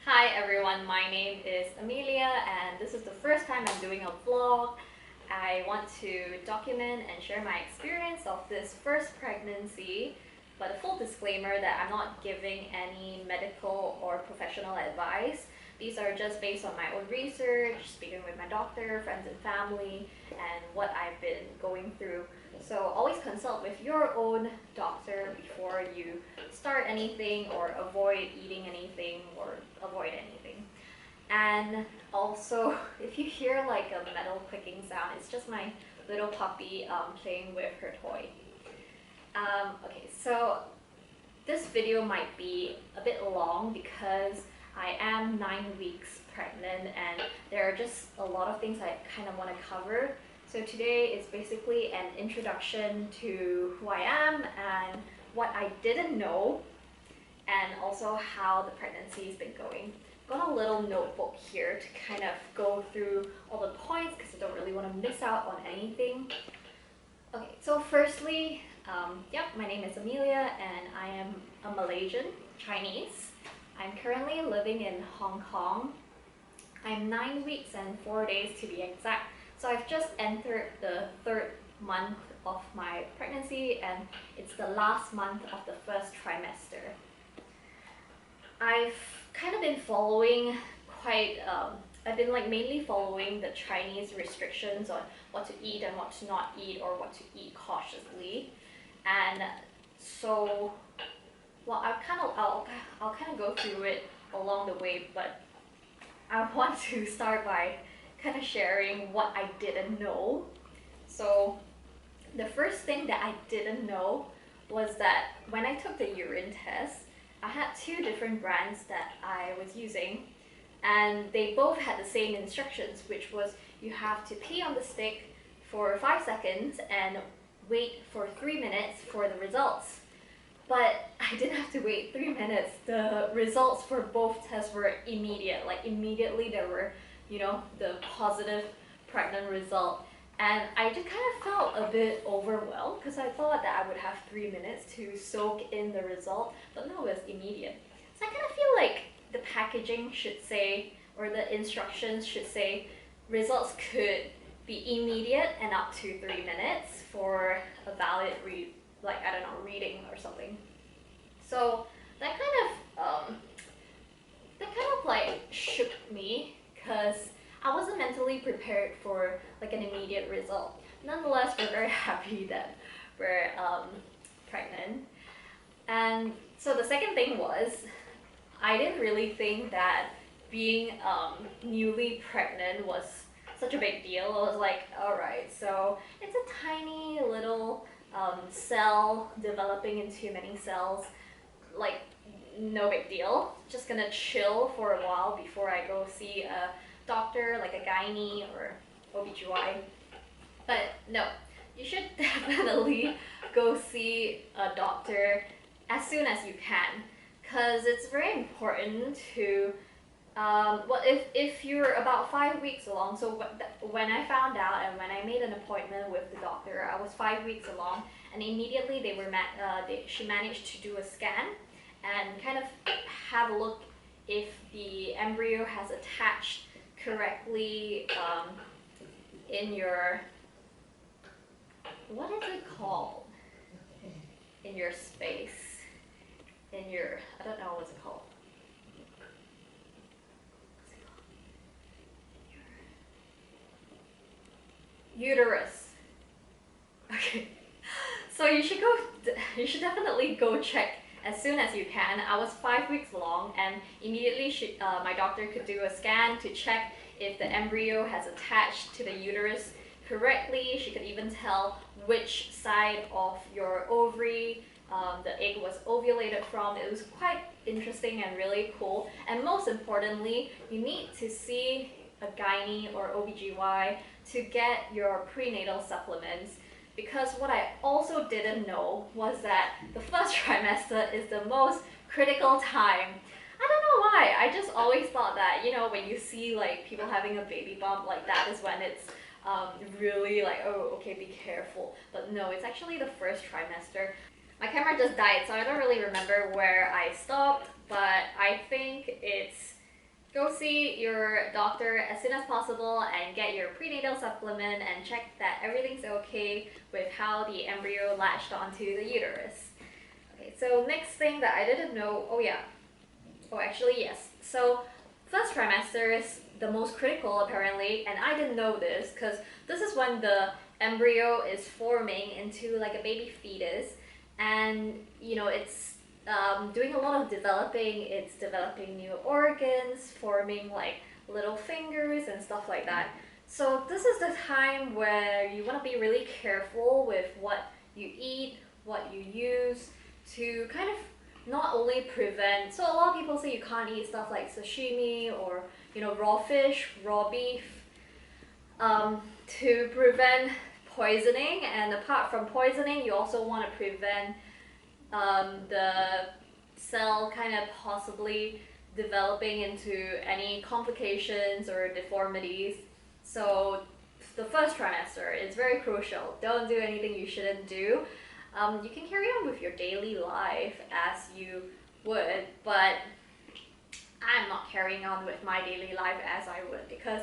Hi everyone, my name is Amelia and this is the first time I'm doing a vlog. I want to document and share my experience of this first pregnancy, but a full disclaimer that I'm not giving any medical or professional advice. These are just based on my own research, speaking with my doctor, friends and family, and what I've been going through. So always consult with your own doctor before you start anything or avoid eating anything or avoid anything. And also, if you hear like a metal clicking sound, it's just my little puppy playing with her toy. Okay, so this video might be a bit long because I am 9 weeks pregnant and there are just a lot of things I kind of want to cover. So today is basically an introduction to who I am and what I didn't know, and also how the pregnancy has been going. I've got a little notebook here to kind of go through all the points because I don't really want to miss out on anything. Okay, so firstly, my name is Amelia and I am a Malaysian Chinese. I'm currently living in Hong Kong. I'm 9 weeks and 4 days to be exact. So I've just entered the 3rd month of my pregnancy and it's the last month of the first trimester. I've kind of been following I've been mainly following the Chinese restrictions on what to eat and what to not eat, or what to eat cautiously. And so, well, I'll kind of go through it along the way, but I want to start by kind of sharing what I didn't know. So the first thing that I didn't know was that when I took the urine test, I had 2 different brands that I was using, and they both had the same instructions, which was you have to pee on the stick for 5 seconds and wait for 3 minutes for the results. But I didn't have to wait 3 minutes. The results for both tests were immediate. Like immediately there were, the positive pregnant result. And I just kind of felt a bit overwhelmed because I thought that I would have 3 minutes to soak in the result, but no, it was immediate. So I kind of feel like the packaging should say, or the instructions should say, results could be immediate and up to 3 minutes for a valid reading or something. So that kind of shook me because I wasn't mentally prepared for an immediate result. Nonetheless, we're very happy that we're pregnant. And so the second thing was, I didn't really think that being newly pregnant was such a big deal. I was like, alright, so it's a tiny little cell developing into many cells, no big deal. Just gonna chill for a while before I go see a doctor, like a gynae or OBGYN. But no, you should definitely go see a doctor as soon as you can, because it's very important to if you're about 5 weeks along. So when I found out and when I made an appointment with the doctor, I was 5 weeks along, and immediately she managed to do a scan and kind of have a look if the embryo has attached correctly in your, what is it called? In your space, in your, I don't know what's it called. Uterus. Okay, so you should definitely go check as soon as you can. I was 5 weeks along, and immediately my doctor could do a scan to check if the embryo has attached to the uterus correctly. She could even tell which side of your ovary the egg was ovulated from. It was quite interesting and really cool. And most importantly, you need to see a gynae or OBGYN to get your prenatal supplements, because what I also didn't know was that the first trimester is the most critical time. I don't know why, I just always thought that, when you see people having a baby bump, that is when it's really oh, okay, be careful. But no, it's actually the first trimester. My camera just died, so I don't really remember where I stopped, but I think it's go see your doctor as soon as possible and get your prenatal supplement and check that everything's okay with how the embryo latched onto the uterus. Okay, so next thing that I didn't know, actually yes. So first trimester is the most critical apparently, and I didn't know this because this is when the embryo is forming into like a baby fetus, and it's doing a lot of developing. It's developing new organs, forming like little fingers and stuff like that. So this is the time where you want to be really careful with what you eat, what you use, to kind of not only prevent, so a lot of people say you can't eat stuff like sashimi or raw fish, raw beef, to prevent poisoning. And apart from poisoning, you also want to prevent the cell kind of possibly developing into any complications or deformities. So the first trimester is very crucial. Don't do anything you shouldn't do. You can carry on with your daily life as you would, but I'm not carrying on with my daily life as I would because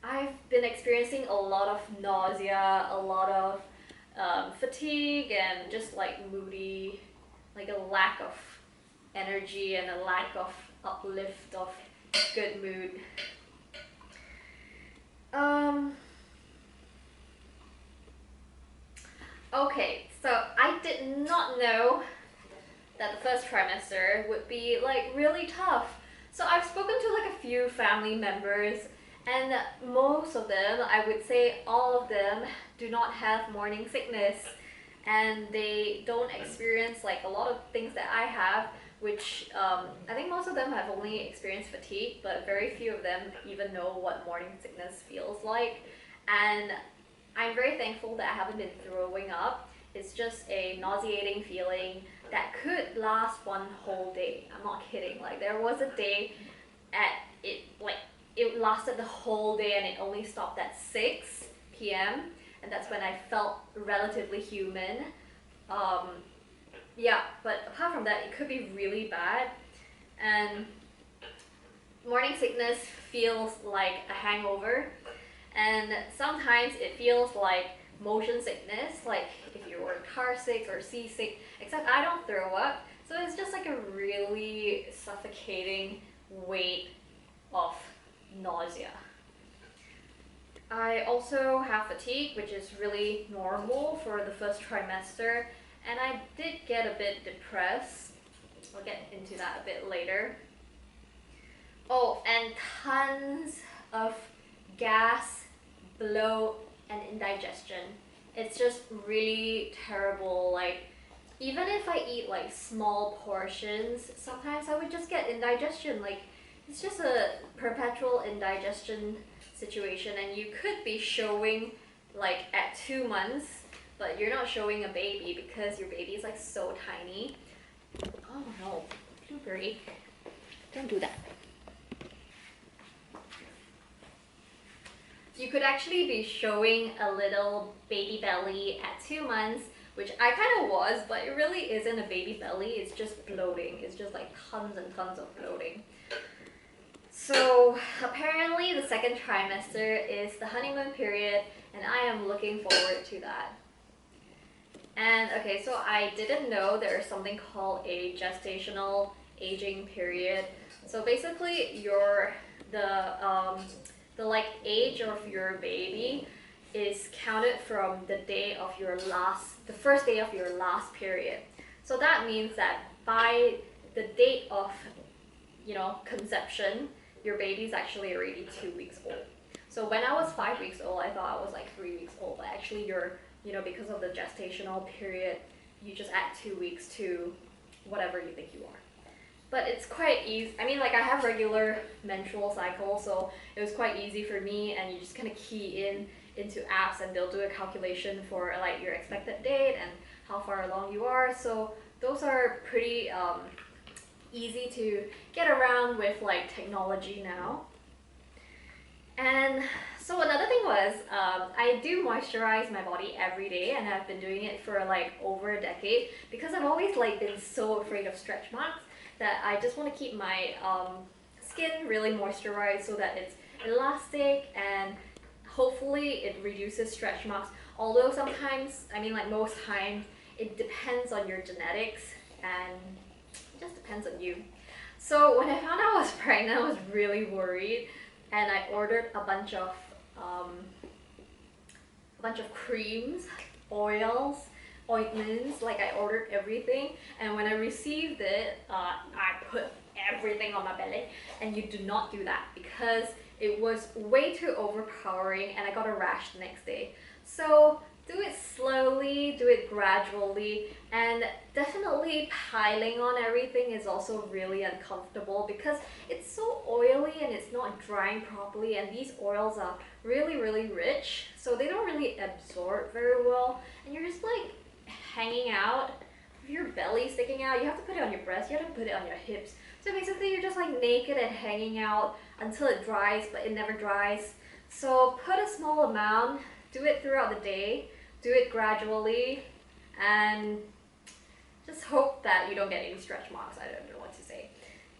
I've been experiencing a lot of nausea, a lot of fatigue, and just like moody, like a lack of energy and a lack of uplift of good mood. Okay, so I did not know that the first trimester would be like really tough. So I've spoken to like a few family members, and most of them, I would say all of them, do not have morning sickness, and they don't experience like a lot of things that I have, which I think most of them have only experienced fatigue, but very few of them even know what morning sickness feels like. And I'm very thankful that I haven't been throwing up. It's just a nauseating feeling that could last one whole day. I'm not kidding. Like there was a day it lasted the whole day and it only stopped at 6 p.m. and that's when I felt relatively human. Yeah, but apart from that, it could be really bad. And morning sickness feels like a hangover, and sometimes it feels like motion sickness, like if you were car sick or seasick, except I don't throw up, so it's just like a really suffocating weight of nausea. I also have fatigue, which is really normal for the first trimester, and I did get a bit depressed. I'll get into that a bit later. Oh, and tons of gas, bloat, and indigestion. It's just really terrible. Like, even if I eat like small portions, sometimes I would just get indigestion. Like, it's just a perpetual indigestion situation, and you could be showing like at 2 months, but you're not showing a baby because your baby is like so tiny. Oh no, blueberry, don't do that. You could actually be showing a little baby belly at 2 months, which I kind of was, but it really isn't a baby belly, it's just bloating. It's just like tons and tons of bloating. So apparently the second trimester is the honeymoon period, and I am looking forward to that. And okay, so I didn't know there's something called a gestational aging period. So basically the like age of your baby is counted from the day of the first day of your last period. So that means that by the date of conception, your baby's actually already 2 weeks old. So when I was 5 weeks old, I thought I was like 3 weeks old, but actually because of the gestational period, you just add 2 weeks to whatever you think you are. But it's quite easy. I mean, like I have regular menstrual cycles, so it was quite easy for me, and you just kind of key into apps and they'll do a calculation for like your expected date and how far along you are. So those are pretty easy to get around with like technology now. And so another thing was I do moisturize my body every day, and I've been doing it for like over a decade because I've always like been so afraid of stretch marks that I just want to keep my skin really moisturized so that it's elastic, and hopefully it reduces stretch marks. Although sometimes, I mean like most times, it depends on your genetics and it just depends on you. So when I found out I was pregnant, I was really worried, and I ordered a bunch of creams, oils, ointments, like I ordered everything. And when I received it, I put everything on my belly, and you do not do that because it was way too overpowering and I got a rash the next day. So do it slowly, do it gradually, and definitely piling on everything is also really uncomfortable because it's so oily and it's not drying properly, and these oils are really rich, so they don't really absorb very well, and you're just like hanging out with your belly sticking out. You have to put it on your breast, you have to put it on your hips. So basically you're just like naked and hanging out until it dries, but it never dries. So put a small amount, do it throughout the day, do it gradually, and just hope that you don't get any stretch marks. I don't know what to say.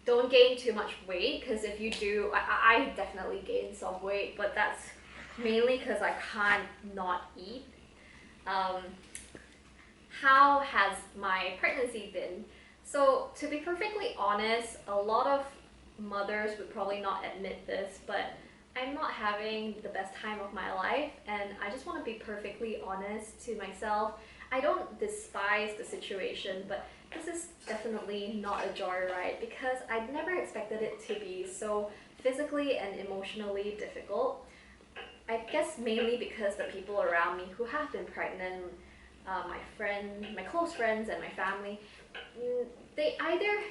Don't gain too much weight, because if you do, I definitely gained some weight, but that's mainly because I can't not eat. How has my pregnancy been? So to be perfectly honest, a lot of mothers would probably not admit this, but I'm not having the best time of my life, and I just want to be perfectly honest to myself. I don't despise the situation, but this is definitely not a joyride because I never expected it to be so physically and emotionally difficult. I guess mainly because the people around me who have been pregnant, my close friends and my family, they either,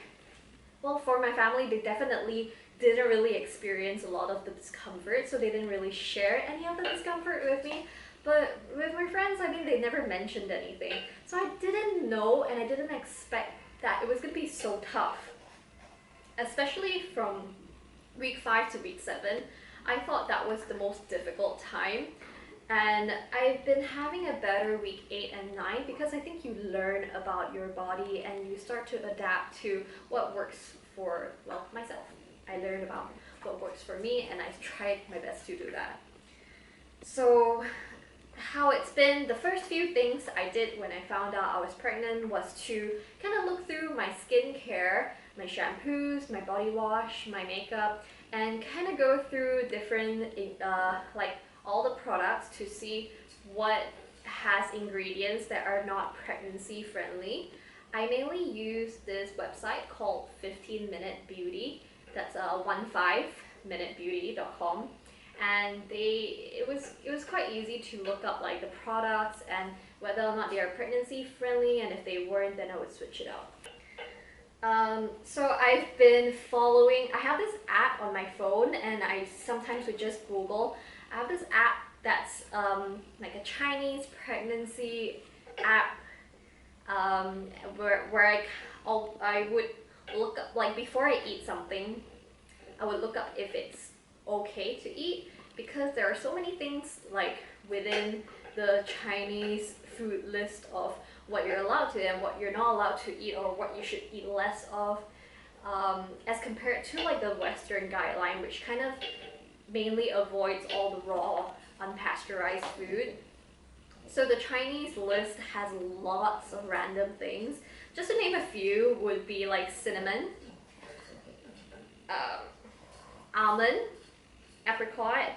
well, for my family, they definitely didn't really experience a lot of the discomfort, so they didn't really share any of the discomfort with me. But with my friends, I mean, they never mentioned anything. So I didn't know, and I didn't expect that it was going to be so tough. Especially from week 5 to week 7, I thought that was the most difficult time. And I've been having a better week 8 and 9 because I think you learn about your body and you start to adapt to what works for, well, myself. I learned about what works for me, and I tried my best to do that. So how it's been, the first few things I did when I found out I was pregnant was to kind of look through my skincare, my shampoos, my body wash, my makeup, and kind of go through different like all the products to see what has ingredients that are not pregnancy friendly. I mainly use this website called 15-Minute Beauty. That's 15minutebeauty.com, and it was quite easy to look up like the products and whether or not they are pregnancy friendly, and if they weren't, then I would switch it out. So I've been following, I have this app on my phone, and I sometimes would just Google. I have this app that's like a Chinese pregnancy app, where I would look up, like before I eat something, I would look up if it's okay to eat, because there are so many things like within the Chinese food list of what you're allowed to and what you're not allowed to eat, or what you should eat less of, as compared to like the Western guideline, which kind of mainly avoids all the raw, unpasteurized food. So the Chinese list has lots of random things. Just to name a few would be like cinnamon, almond, apricot,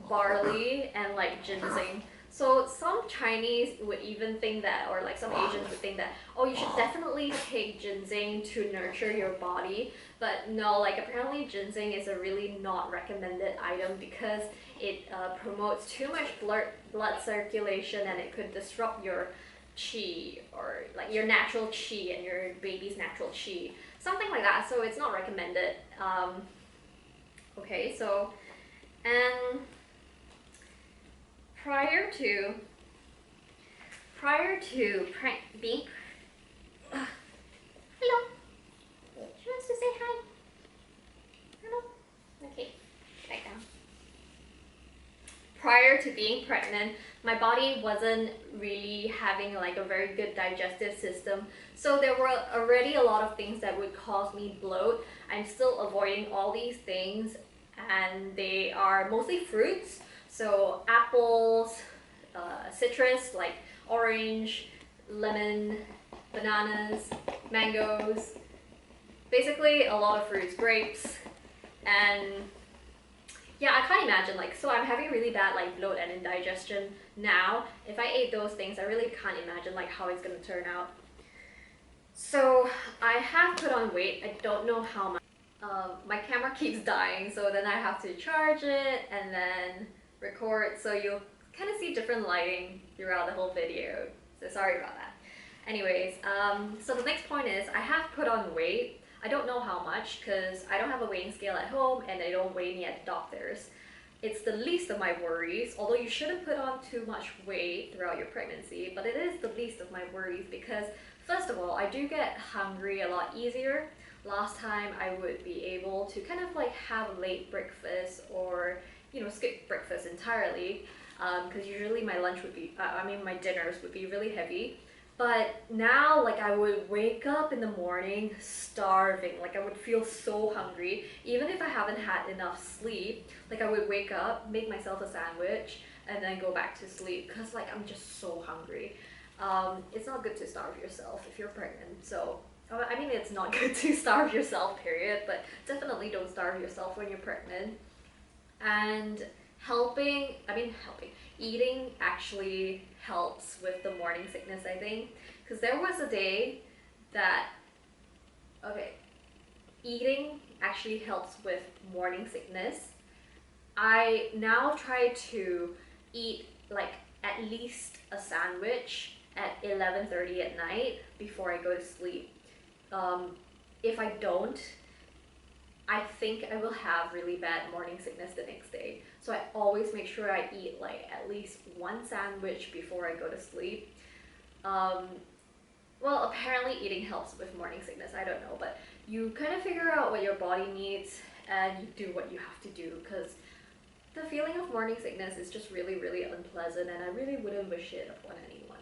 barley, and like ginseng. So some Chinese would even think that, or like some Asians would think that, oh, you should definitely take ginseng to nurture your body. But no, like apparently ginseng is a really not recommended item because it promotes too much blood circulation, and it could disrupt your qi, or like your natural qi and your baby's natural qi, something like that. So it's not recommended. Okay, so, and prior to being, hello, she wants to say hi. Hello. Okay, back down. Prior to being pregnant, my body wasn't really having like a very good digestive system. So there were already a lot of things that would cause me bloat. I'm still avoiding all these things, and they are mostly fruits. So apples, citrus like orange, lemon, bananas, mangoes, basically a lot of fruits, grapes, and yeah, I can't imagine, like, so I'm having really bad like bloat and indigestion now. If I ate those things, I really can't imagine like how it's gonna turn out. So I have put on weight. I don't know how much. My camera keeps dying, so then I have to charge it and then record, so you'll kind of see different lighting throughout the whole video. So sorry about that. Anyways, so the next point is I have put on weight. I don't know how much because I don't have a weighing scale at home and they don't weigh me at the doctor's. It's the least of my worries, although you shouldn't put on too much weight throughout your pregnancy, but it is the least of my worries because first of all, I do get hungry a lot easier. Last time I would be able to kind of like have a late breakfast or, you know, skip breakfast entirely because usually my lunch would be, my dinners would be really heavy. But now, like, I would wake up in the morning starving. Like, I would feel so hungry. Even if I haven't had enough sleep, like, I would wake up, make myself a sandwich, and then go back to sleep because, like, I'm just so hungry. It's not good to starve yourself if you're pregnant. So, I mean, it's not good to starve yourself, period, but definitely don't starve yourself when you're pregnant. And eating actually helps with the morning sickness, I think. Because there was a day that, okay, eating actually helps with morning sickness. I now try to eat like at least a sandwich at 11:30 at night before I go to sleep. If I don't, I think I will have really bad morning sickness the next day. So I always make sure I eat like at least one sandwich before I go to sleep. Well, apparently eating helps with morning sickness, I don't know, but you kind of figure out what your body needs and you do what you have to do because the feeling of morning sickness is just really, really unpleasant and I really wouldn't wish it upon anyone.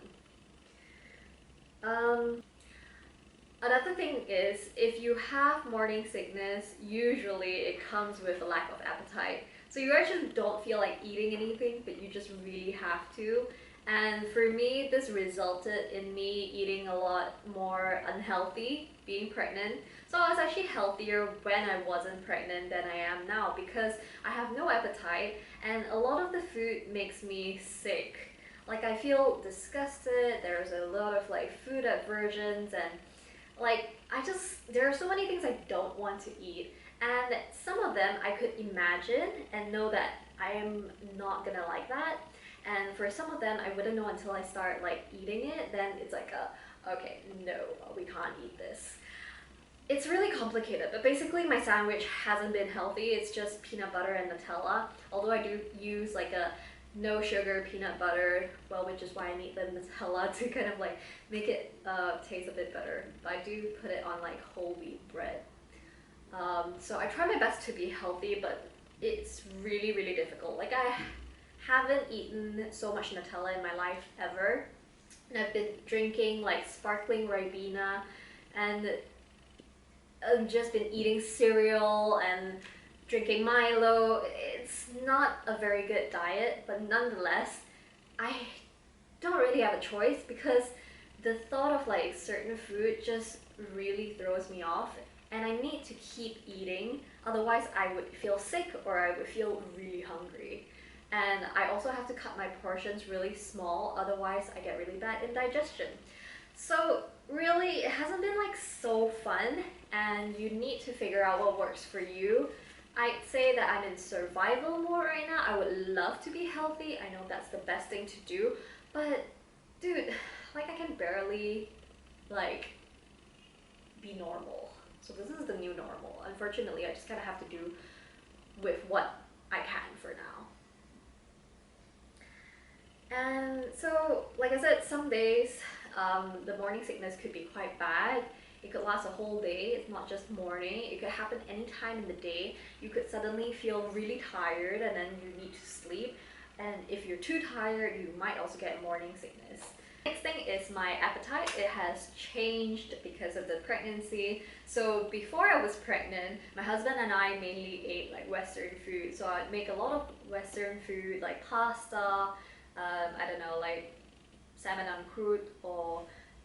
Another thing is, if you have morning sickness, usually it comes with a lack of appetite. So you actually don't feel like eating anything, but you just really have to. And for me, this resulted in me eating a lot more unhealthy being pregnant. So I was actually healthier when I wasn't pregnant than I am now because I have no appetite and a lot of the food makes me sick. Like I feel disgusted, there's a lot of like food aversions and like there are so many things I don't want to eat, and some of them I could imagine and know that I am not gonna like that, and for some of them I wouldn't know until I start like eating it. Then it's like okay, no, we can't eat this. It's really complicated, but basically my sandwich hasn't been healthy. It's just peanut butter and Nutella, although I do use like a no sugar peanut butter, well, which is why I need the Nutella to kind of like make it taste a bit better. But I do put it on like whole wheat bread. So I try my best to be healthy, but it's really, really difficult. Like I haven't eaten so much Nutella in my life ever. And I've been drinking like sparkling Ribena and I've just been eating cereal and drinking Milo. It's not a very good diet, but nonetheless, I don't really have a choice because the thought of like certain food just really throws me off and I need to keep eating, otherwise I would feel sick or I would feel really hungry. And I also have to cut my portions really small, otherwise I get really bad indigestion. So really, it hasn't been like so fun and you need to figure out what works for you. I'd say that I'm in survival mode right now. I would love to be healthy. I know that's the best thing to do, but dude, like I can barely like be normal. So this is the new normal. Unfortunately, I just kind of have to do with what I can for now. And so, like I said, some days the morning sickness could be quite bad. It could last a whole day. It's not just morning. It could happen any time in the day. You could suddenly feel really tired and then you need to sleep. and if you're too tired, you might also get morning sickness. Next thing is my appetite. It has changed because of the pregnancy. So before I was pregnant, my husband and I mainly ate like Western food. So I'd make a lot of Western food like pasta, I don't know, like salmon en croûte, or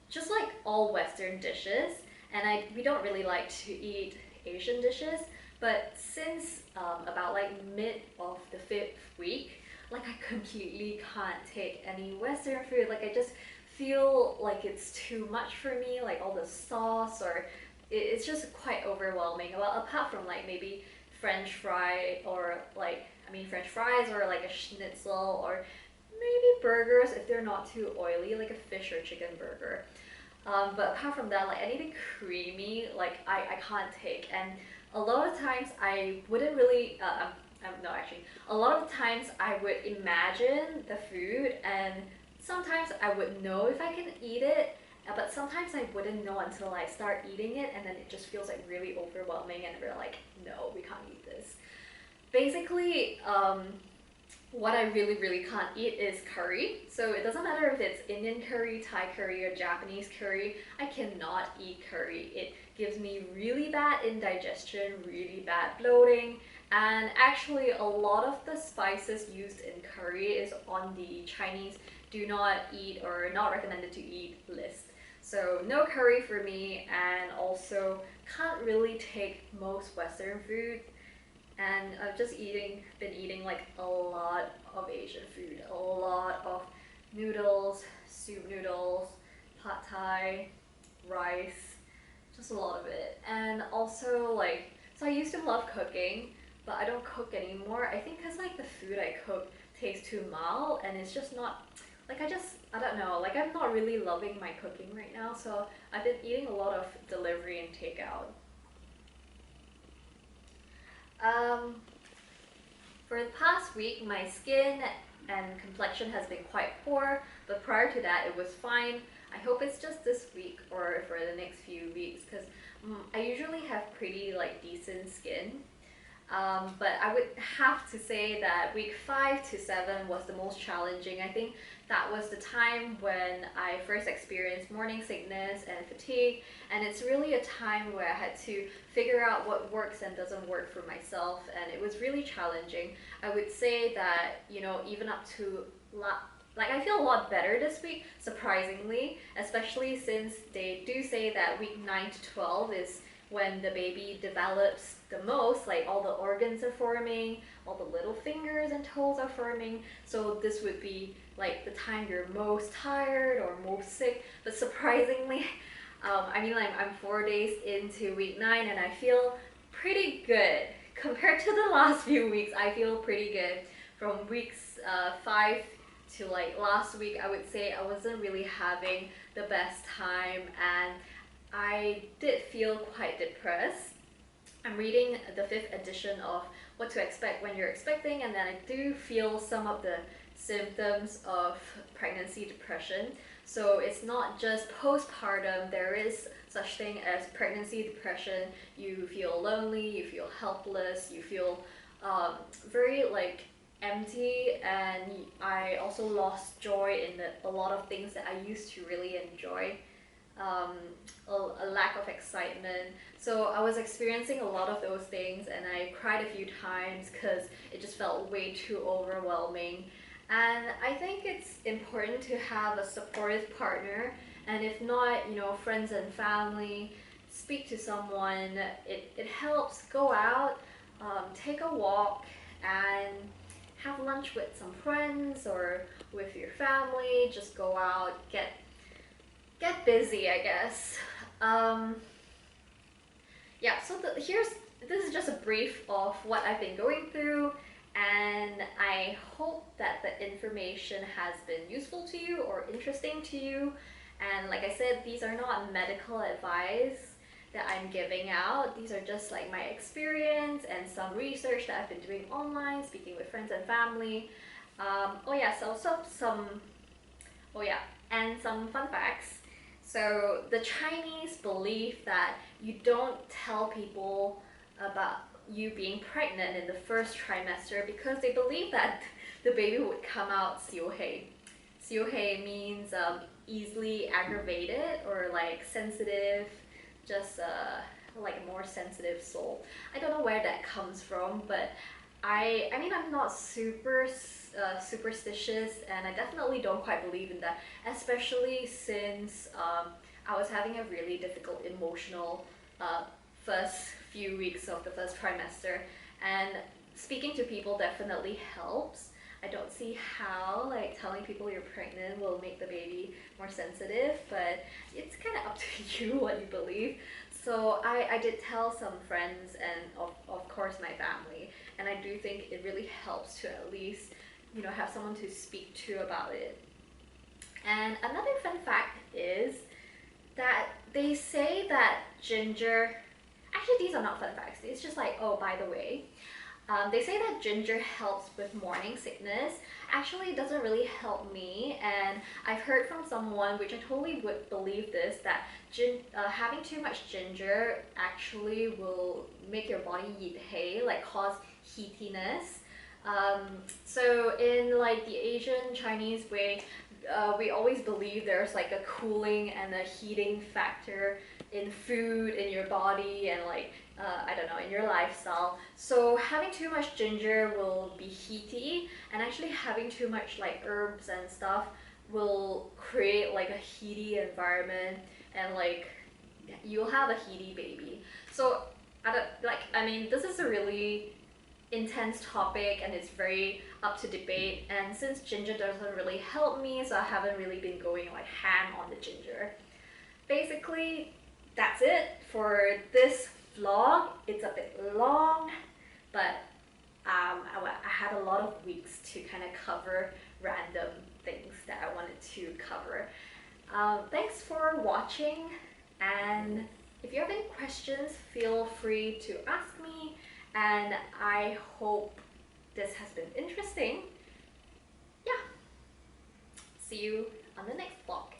just like all Western dishes. And we don't really like to eat Asian dishes. But since about like mid of the 5th week, like I completely can't take any Western food. Like I just feel like it's too much for me, like all the sauce, or it's just quite overwhelming. Well, apart from like maybe French fry, or like, I mean French fries, or like a schnitzel, or maybe burgers if they're not too oily, like a fish or chicken burger. But apart from that, like anything creamy, like I can't take. And a lot of times I wouldn't really, no actually, a lot of times I would imagine the food, and sometimes I would know if I can eat it, but sometimes I wouldn't know until I start eating it, and then it just feels like really overwhelming, and we're like, no, we can't eat this. Basically, what I really can't eat is curry. So it doesn't matter if it's Indian curry, Thai curry, or Japanese curry, I cannot eat curry. It gives me really bad indigestion, really bad bloating, and actually a lot of the spices used in curry is on the Chinese do not eat or not recommended to eat list. So no curry for me, and also can't really take most Western food. And I've just been eating like a lot of Asian food, a lot of noodles, soup noodles, pad thai, rice, just a lot of it. And also like, so I used to love cooking, but I don't cook anymore. I think because like the food I cook tastes too mild, and it's just not, like I don't know, like I'm not really loving my cooking right now, so I've been eating a lot of delivery and takeout. For the past week, my skin and complexion has been quite poor, but prior to that, it was fine. I hope it's just this week or for the next few weeks, because I usually have pretty like decent skin. But I would have to say that week 5 to 7 was the most challenging. I think that was the time when I first experienced morning sickness and fatigue, and it's really a time where I had to figure out what works and doesn't work for myself, and it was really challenging. I would say that, you know, even up to like I feel a lot better this week, surprisingly, especially since they do say that week 9 to 12 is when the baby develops the most, like all the organs are forming, all the little fingers and toes are forming. So this would be like the time you're most tired or most sick. But surprisingly, I mean, like I'm 4 days into week 9 and I feel pretty good. Compared to the last few weeks, I feel pretty good. From weeks 5 to like last week, I would say I wasn't really having the best time, and I did feel quite depressed. I'm reading the 5th edition of What to Expect When You're Expecting, and then I do feel some of the symptoms of pregnancy depression. So it's not just postpartum, there is such thing as pregnancy depression. You feel lonely, you feel helpless, you feel very like empty, and I also lost joy in a lot of things that I used to really enjoy. A lack of excitement. So I was experiencing a lot of those things, and I cried a few times because it just felt way too overwhelming. And I think it's important to have a supportive partner, and if not, you know, friends and family, speak to someone. It helps. Go out, take a walk, and have lunch with some friends or with your family. Just go out, get busy, I guess. Yeah, so this is just a brief of what I've been going through, and I hope that the information has been useful to you or interesting to you. And like I said, these are not medical advice that I'm giving out. These are just like my experience and some research that I've been doing online, speaking with friends and family. Oh yeah, so and some fun facts. So the Chinese believe that you don't tell people about you being pregnant in the first trimester, because they believe that the baby would come out siu hei. Siu hei means easily aggravated or like sensitive, just like a more sensitive soul. I don't know where that comes from, but I mean, I'm not super superstitious, and I definitely don't quite believe in that, especially since I was having a really difficult emotional first few weeks of the first trimester, and speaking to people definitely helps. I don't see how like telling people you're pregnant will make the baby more sensitive, but it's kind of up to you what you believe. So I did tell some friends and of course my family, and I do think it really helps to at least, you know, have someone to speak to about it. And another fun fact is that they say that ginger, actually these are not fun facts, it's just like, oh, by the way, they say that ginger helps with morning sickness. Actually, it doesn't really help me, and I've heard from someone, which I totally would believe this, that having too much ginger actually will make your body eat hay, like cause heatiness. So in like the Asian Chinese way, we always believe there's like a cooling and a heating factor in food, in your body, and like I don't know, in your lifestyle. So having too much ginger will be heaty, and actually having too much like herbs and stuff will create like a heaty environment, and like you'll have a heaty baby. So I mean, this is a really intense topic and it's very up to debate, and since ginger doesn't really help me, so I haven't really been going like ham on the ginger. Basically, that's it for this vlog. It's a bit long, but I had a lot of weeks to kind of cover random things that I wanted to cover. Thanks for watching, and if you have any questions, feel free to ask me, and I hope this has been interesting. Yeah, see you on the next vlog.